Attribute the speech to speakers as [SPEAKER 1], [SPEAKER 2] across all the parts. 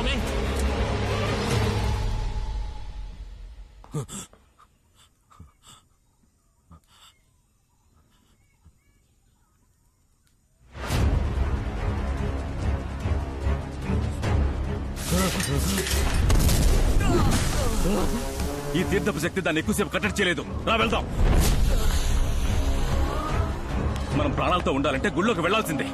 [SPEAKER 1] స్వామి.
[SPEAKER 2] ఈ తీర్థపు శక్తి దాన్ని ఎక్కువసేపు కట్టడి చేయలేదు. రా వెళ్దాం. మనం ప్రాణాలతో ఉండాలంటే గుళ్ళోకి వెళ్లాల్సిందే.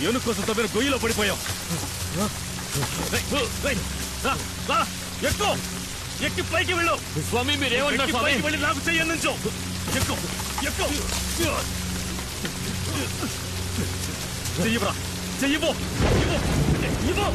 [SPEAKER 2] ఏను కోసం తవ్విన గొయ్యిలో పడిపోయాం. ఎక్కువ ఎక్కి పైకి వెళ్ళు.
[SPEAKER 1] స్వామి మీరేమన్నారు స్వామి?
[SPEAKER 2] పైకి వెళ్ళి నాకు చెయ్యందించు. ఎక్కువ ఎక్కువ చెయ్యరా, చెయ్యిపో ఇవ్వు.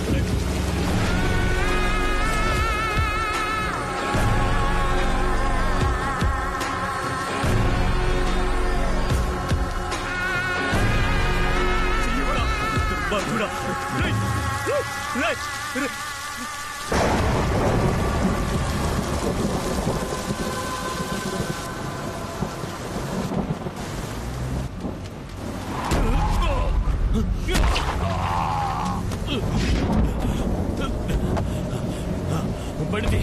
[SPEAKER 2] బండి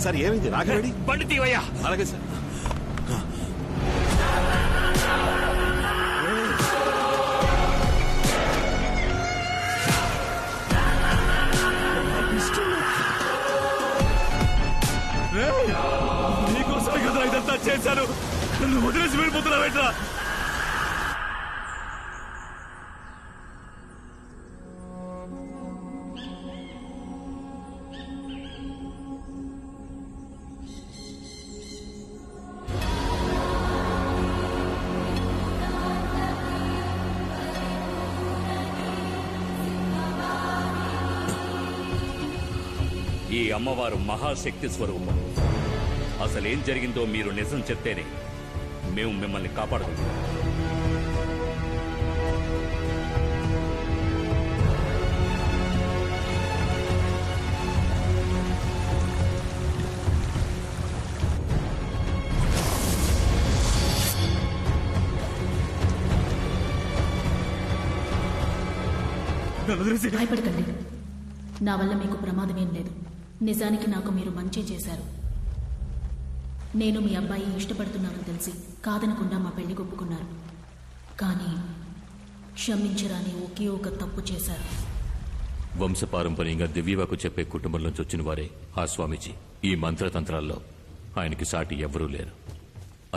[SPEAKER 3] సార్ ఏమైంది? రాఘవేడి
[SPEAKER 2] బండి తీవయ్యా.
[SPEAKER 3] అలాగే సార్.
[SPEAKER 2] నీకోసమే కదా ఇదంతా చేశాను. నన్ను వదిలేసి వెళ్ళిపోతున్నావేట్రా?
[SPEAKER 4] ఈ అమ్మవారు మహాశక్తి స్వరూపం. అసలేం జరిగిందో మీరు నిజం చెప్తేనే మేము మిమ్మల్ని కాపాడుకుంటాం.
[SPEAKER 5] భయపడకండి. నా వల్ల మీకు ప్రమాదమేం లేదు. నిజానికి నాకు మీరు మంచి చేశారు. నేను మీ అబ్బాయి ఇష్టపడుతున్నానని తెలిసి కాదనకుండా మా పెళ్లి ఒప్పుకున్నారు. కానీ క్షమించరాని ఒకే ఒక తప్పు చేశారు.
[SPEAKER 4] వంశపారంపర్యంగా దివ్యవాకు చెప్పే కుటుంబంలోంచి వచ్చిన వారే ఆ స్వామీజీ. ఈ మంత్రతంత్రాల్లో ఆయనకి సాటి ఎవ్వరూ లేరు.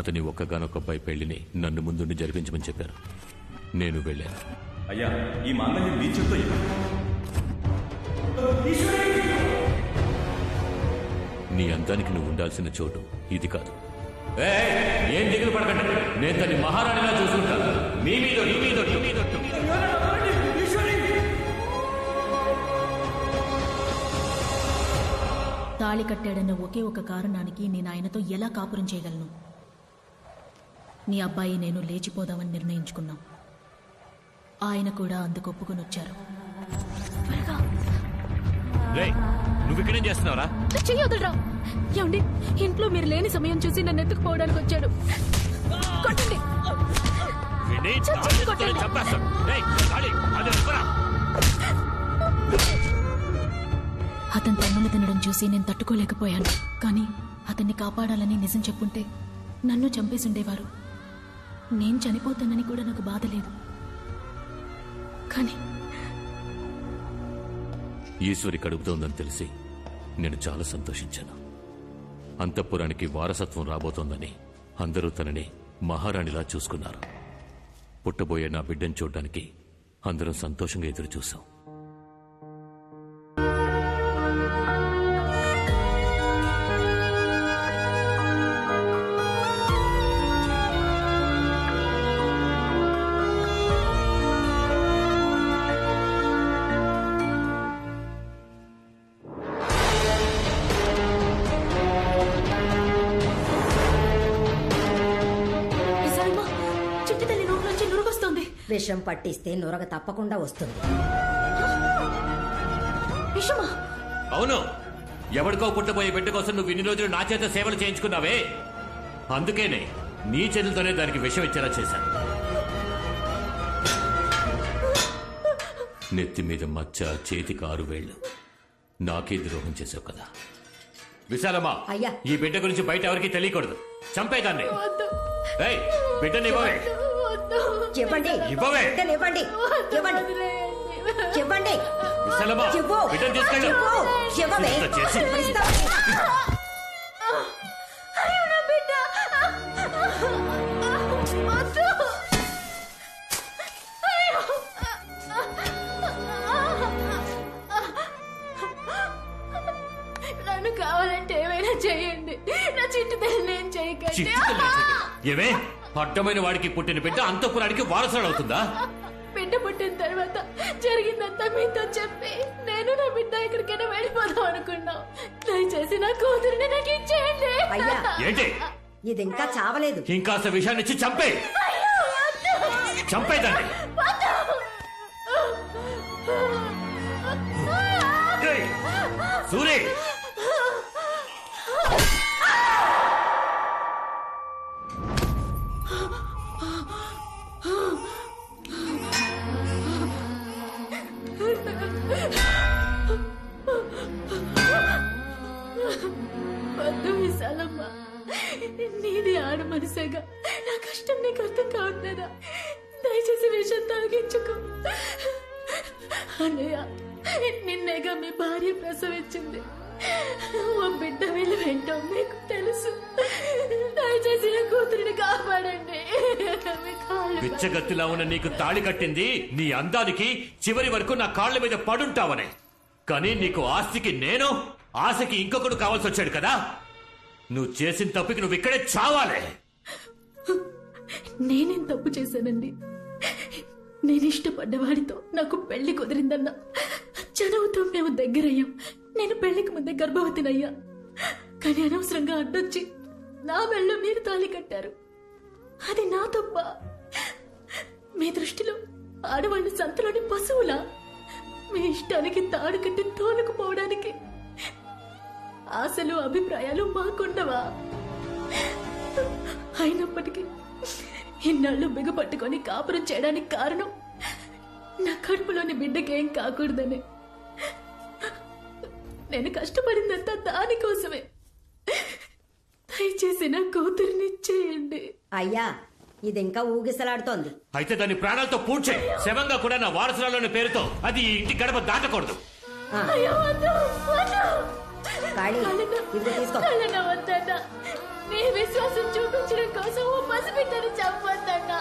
[SPEAKER 4] అతని ఒక్కగానొక్క అబ్బాయి పెళ్లిని నన్ను ముందుండి జరిపించమని చెప్పారు. నేను వెళ్ళాను.
[SPEAKER 2] అయ్యా, ఈ మాంగళ్యం నీ చేత్తో
[SPEAKER 4] నీ అందానికి నువ్వు ఉండాల్సిన చోటు ఇది కాదు. ఏం దిగులు పడకండి, నేను తన్ని మహారాణిలా చూసుకుంటాను. మీ మీద
[SPEAKER 5] తాళి కట్టాడన్న ఒకే ఒక కారణానికి నేను ఆయనతో ఎలా కాపురం చేయగలను? నీ అబ్బాయి నేను లేచిపోదామని నిర్ణయించుకున్నాం. ఆయన కూడా అందుకు ఒప్పుకొని వచ్చారు.
[SPEAKER 4] నువ్వు ఇక్కడేం చేస్తున్నావురా?
[SPEAKER 1] చెయ్యొద్దురా. ఏమండి, ఇంట్లో మీరు లేని సమయం చూసి నన్ను ఎత్తుకుపోవడానికి వచ్చాడు. కొట్టండి.
[SPEAKER 5] అతను తన్నులు తినడం చూసి నేను తట్టుకోలేకపోయాను. కానీ అతన్ని కాపాడాలని నిజం చెప్పుంటే నన్ను చంపేసుండేవారు. నేను చనిపోతానని కూడా నాకు బాధ లేదు. కానీ
[SPEAKER 4] ఈశ్వరి కడుపుతోందని తెలిసి నేను చాలా సంతోషించాను. అంతఃపురానికి వారసత్వం రాబోతోందని అందరూ తనని మహారాణిలా చూసుకున్నారు. పుట్టబోయే నా బిడ్డను చూడ్డానికి అందరం సంతోషంగా ఎదురు చూశాం.
[SPEAKER 6] విషం పట్టిస్తే నురగ తప్పకుండా వస్తుంది.
[SPEAKER 5] విషమా?
[SPEAKER 4] అవును. ఎవరికో పుట్టబోయే బిడ్డ కోసం నువ్వు ఇన్ని రోజులు నా చేత సేవలు చేయించుకున్నావే, అందుకేనే నీ చేతులతోనే దానికి విషం ఇచ్చేలా చేశాను. నెత్తి మీద మచ్చ, చేతికి 6 వేళ్లు. నాకే ద్రోహం చేసావు కదా. విశాలమ్మా,
[SPEAKER 6] అయ్యా,
[SPEAKER 4] ఈ బిడ్డ గురించి బయట ఎవరికి తెలియకూడదు. చంపేదాన్ని. బిడ్డని ఇవ్వవే.
[SPEAKER 6] చెప్పండి,
[SPEAKER 4] ఇవ్వవే.
[SPEAKER 6] ఇవ్వండి, ఇవ్వండి, ఇవ్వండి.
[SPEAKER 4] విశాలమ్మా, బిడ్డను తీసుకెళ్ళు.
[SPEAKER 1] నన్ను కావాలంటే ఏమైనా చేయండి. నా చిట్టు తల్లి నేను చేయకండి.
[SPEAKER 4] ఏమే, అడ్డమైన వాడికి పుట్టిన బిడ్డ అంతఃపురానికి వారసుడు అవుతుందా?
[SPEAKER 1] బిడ్డ పుట్టిన తర్వాత జరిగిందంతా మీతో చెప్పి నేను నా బిడ్డ ఎక్కడికైనా వెళ్ళిపోదాం అనుకున్నాం. దయచేసి నా కూతురిని నాకు ఇచ్చేయండి.
[SPEAKER 6] అయ్యా,
[SPEAKER 4] ఏంటి
[SPEAKER 6] ఇది ఇంకా చావలేదు.
[SPEAKER 4] ఇంకాస్త విషయాన్ని ఇచ్చి చంపే. చంపేదాన్ని. సూరి,
[SPEAKER 1] వద్దు విశాలమ్మ, నీది ఆడ మనసేగా. నా కష్టం నీకు అర్థం కావట్లేదా? దయచేసి విషయం తాగించుకో. అన్నయ్య, నిన్నేగా మీ భార్య ప్రసవించింది. ఓ బిడ్డ వీళ్ళు వెంటో మీకు తెలుసు. దయచేసి నా కూతురిని కాపాడండి.
[SPEAKER 4] పిచ్చగత్తిలా ఉన్న నీకు తాళి కట్టింది నీ అందానికి, చివరి వరకు నా కాళ్ల మీద పడుంటావనే. కానీ నీకు ఆస్తికి నేను, ఆశకి ఇంకొకడు కావాల్సి వచ్చాడు కదా. నువ్వు చేసిన తప్పుకి నువ్వు ఇక్కడే చావాలే.
[SPEAKER 1] నేనేం తప్పు చేశానండి? నేను ఇష్టపడ్డవాడితో నాకు పెళ్లి కుదిరిందన్నా, చదువుతూ మేము దగ్గరయ్యాం. నేను పెళ్లికి ముందే గర్భవతినయ్యా. కానీ అనవసరంగా అడ్డొచ్చి నా మెళ్ళో మీరు తాళి కట్టారు. అది నా తప్ప? మీ దృష్టిలో ఆడవాళ్ళు సంతలోని పశువులా? మీ ఇష్టానికి తాడు కట్టి తోలుకుపోవడానికి ఆశలు, అభిప్రాయాలు మాకుండవా? అయినప్పటికీ ఇన్నాళ్ళు బిగపట్టుకొని కాపురం చేయడానికి కారణం నా కడుపులోని బిడ్డకేం కాకూడదని. నేను కష్టపడిందంతా దానికోసమే. దయచేసి నా కూతురిని చేయండి.
[SPEAKER 6] అయ్యా, ఇది ఇంకా ఊగిసలాడుతోంది.
[SPEAKER 4] అయితే దాని ప్రాణాలతో పూడ్చే. శవంగా కూడా నా వారసురాలోని పేరుతో అది ఇంటి గడప దాటకూడదు.
[SPEAKER 1] నీ విశ్వాసం చూపించడం కోసం ఓ పసిబిడ్డని చంపొద్దన్నా.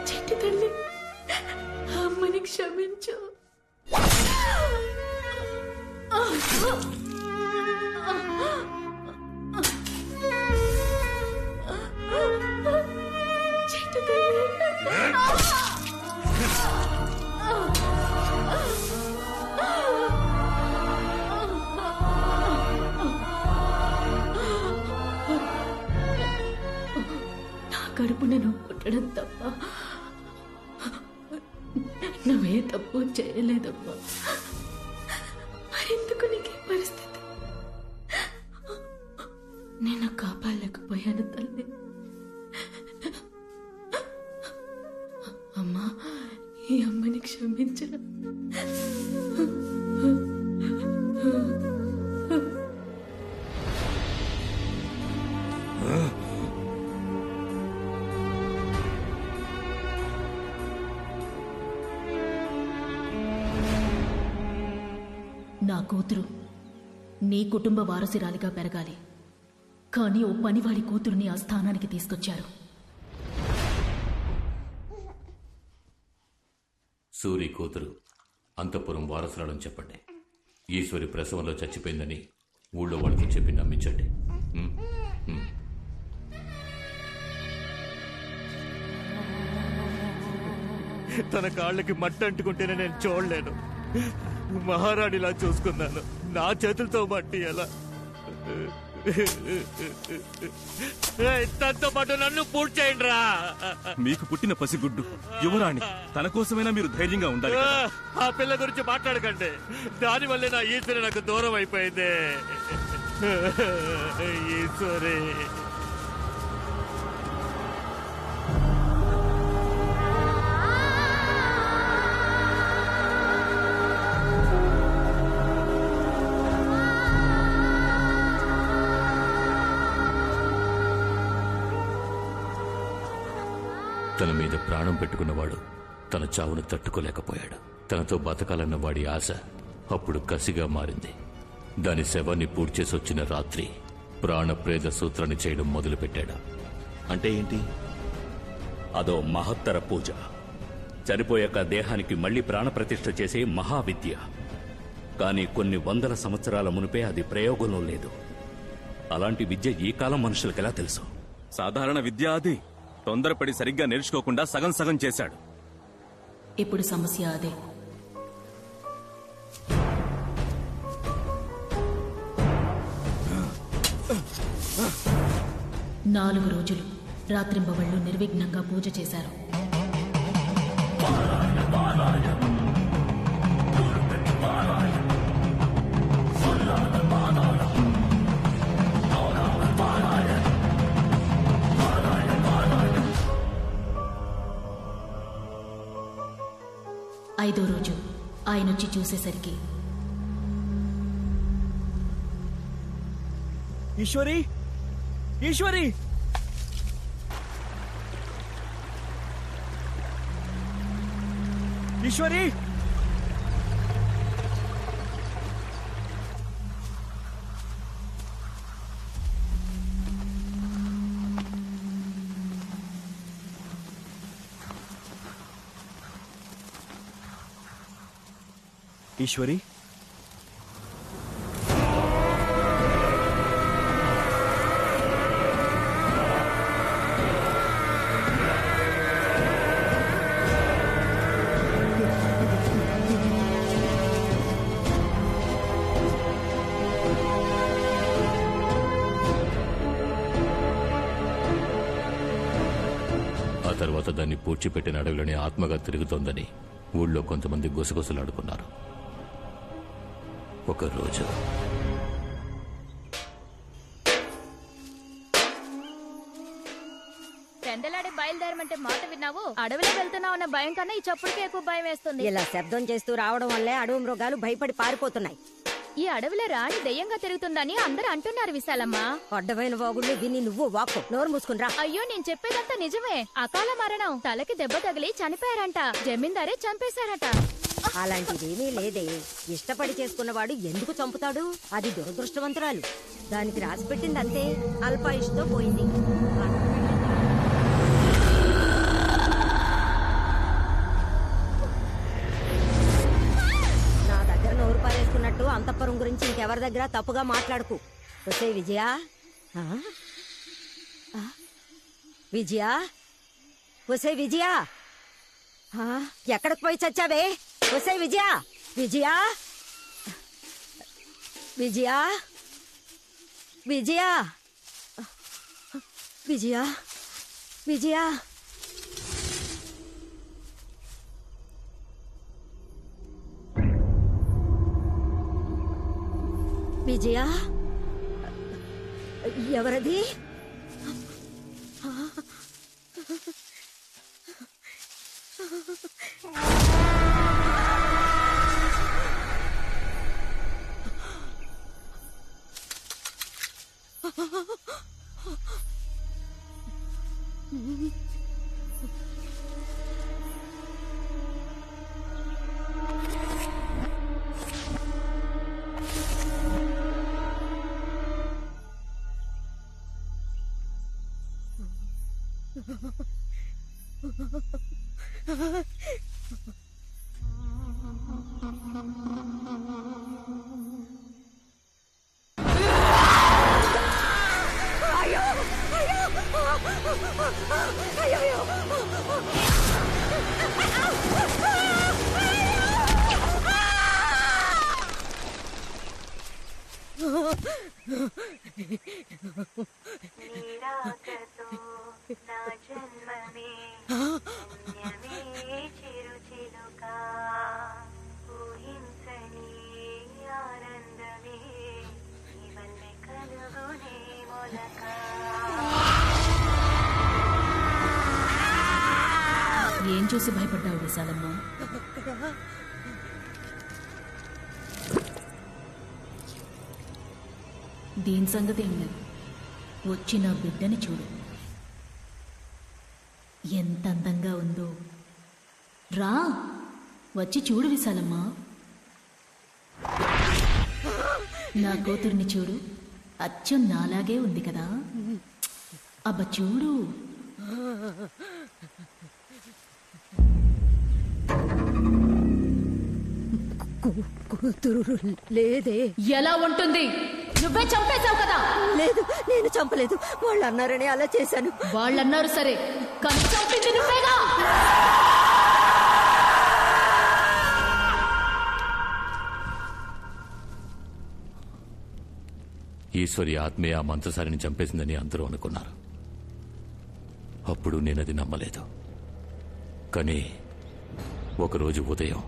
[SPEAKER 1] చిట్టి తల్లి, అమ్మని క్షమించు. నాన్నను కొట్టడం తప్ప నువ్వే తప్పు చేయలేదమ్మా. మరెందుకు నీకే పరిస్థితి? నేను కాపాడలేకపోయాను తల్లి. అమ్మా, ఈ అమ్మని క్షమించరా.
[SPEAKER 5] నా కూతురు నీ కుటుంబ వారసురాలిగా పెరగాలి, కానీ ఓ పనివాడి కూతురుని ఆ స్థానానికి తీసుకొచ్చారు.
[SPEAKER 4] సూరి కూతురు అంతఃపురం వారసురాలని చెప్పండి. ఈశ్వరి ప్రసవంలో చచ్చిపోయిందని ఊళ్ళో వాళ్ళకి చెప్పి నమ్మించండి.
[SPEAKER 2] తన కాళ్ళకి మట్టి అంటుకుంటేనే నేను చూడలేను. మహారాణిలా చూసుకున్నాను, నా చేతులతో మట్టి ఎలా? తనతో పాటు నన్ను పూర్తి చేయండి రా.
[SPEAKER 7] మీకు పుట్టిన పసిగుడ్డు యువరాణి, తన కోసమైనా మీరు ధైర్యంగా ఉండాలి కదా.
[SPEAKER 2] ఆ పిల్ల గురించి మాట్లాడకండి. దానివల్లే నా ఈశ్వరి నాకు దూరం అయిపోయింది. ఈశ్వరి
[SPEAKER 4] తన మీద ప్రాణం పెట్టుకున్నవాడు తన చావును తట్టుకోలేకపోయాడు. తనతో బతకాలన్న వాడి ఆశ అప్పుడు కసిగా మారింది. దాని శవాన్ని పూడ్చేసి వచ్చిన రాత్రి ప్రాణప్రేద సూత్రాన్ని చేయడం మొదలుపెట్టాడు.
[SPEAKER 3] అంటే ఏంటి?
[SPEAKER 8] అదో మహత్తర పూజ. చనిపోయాక దేహానికి మళ్లీ ప్రాణప్రతిష్ఠ చేసే మహావిద్య. కానీ కొన్ని వందల సంవత్సరాల మునిపే అది ప్రయోగంలో లేదు. అలాంటి విద్య ఈ కాలం మనుషులకెలా తెలుసు?
[SPEAKER 7] సాధారణ విద్య అది. తొందరపడి సరిగ్గా నేర్చుకోకుండా సగం సగం చేశాడు.
[SPEAKER 5] ఇప్పుడు సమస్య అదే. నాలుగు రోజులు రాత్రింబవళ్లు నిర్విఘ్నంగా పూజ చేశారు. ఐదో రోజు ఆయనొచ్చి చూసేసరికి
[SPEAKER 2] ఈశ్వరి, ఈశ్వరి, ఈశ్వరి, ఈశ్వరి,
[SPEAKER 4] ఆ తర్వాత దాన్ని పూడ్చిపెట్టిన అడవిలోని ఆత్మగా తిరుగుతోందని ఊళ్ళో కొంతమంది గుసగుసలాడుకున్నారు. ఒకరోజు
[SPEAKER 9] పెందలాడే బయలుదేరమంటే మాట విన్నావు? అడవిలో వెళ్తున్నావు అన్న భయం కన్నా ఈ చప్పుడుకే ఎక్కువ భయం వేస్తుంది.
[SPEAKER 6] ఇలా శబ్దం చేస్తూ రావడం వల్లే అడవి మృగాలు భయపడి పారిపోతున్నాయి.
[SPEAKER 9] ఈ అడవిలో రాణి దెయ్యంగా తిరుగుతుందని అందరూ అంటున్నారు విశాలమ్మ.
[SPEAKER 6] అడ్డమైన వాగుళ్ళు విని నువ్వు వాక్కు. నోరు మూసుకుని రా.
[SPEAKER 9] అయ్యో, నేను చెప్పేదంతా నిజమే. అకాల మరణం, తలకి దెబ్బ తగిలి చనిపోయారంట. జమీందారే చంపేశారట.
[SPEAKER 6] అలాంటిదేమీ లేదే. ఇష్టపడి చేసుకున్నవాడు ఎందుకు చంపుతాడు? అది దురదృష్టవంతురాలు. దానికి రాసి పెట్టింది అంతే. అల్పాయుష్తో పోయింది. నా దగ్గర నోరు పారేసుకున్నట్టు అంతఃపురం గురించి ఇంకెవరి దగ్గర తప్పుగా మాట్లాడుకు. వసే విజయ, విజయ, వసే విజయ, ఎక్కడికి పోయి చచ్చావే? వసే విజయ, విజయ, విజయ, విజయ, విజయ, విజయ విజయ ఎవరది?
[SPEAKER 5] ఏం చూసి భయపడ్డావు విశాలమ్మ? దీని సంగతి ఏం లేదు. వచ్చి నా బిడ్డని చూడు, ఎంత అందంగా ఉందో. రా, వచ్చి చూడు విశాలమ్మ. నా కూతుర్ని చూడు, అచ్చం నాలాగే ఉంది కదా. అబ్బ చూడు.
[SPEAKER 6] కూతురు లేదే.
[SPEAKER 5] ఎలా ఉంటుంది? నువ్వే చంపేశావు కదా.
[SPEAKER 6] లేదు, నేను చంపలేదు. వాళ్ళు అన్నారని అలా చేశాను.
[SPEAKER 5] వాళ్ళన్నారు సరే, కానీ చంపింది నువ్వేగా.
[SPEAKER 4] ఈశ్వరి ఆత్మే ఆ మంత్రసారిని చంపేసిందని అందరూ అనుకున్నారు. అప్పుడు నేనది నమ్మలేదు. కానీ ఒకరోజు ఉదయం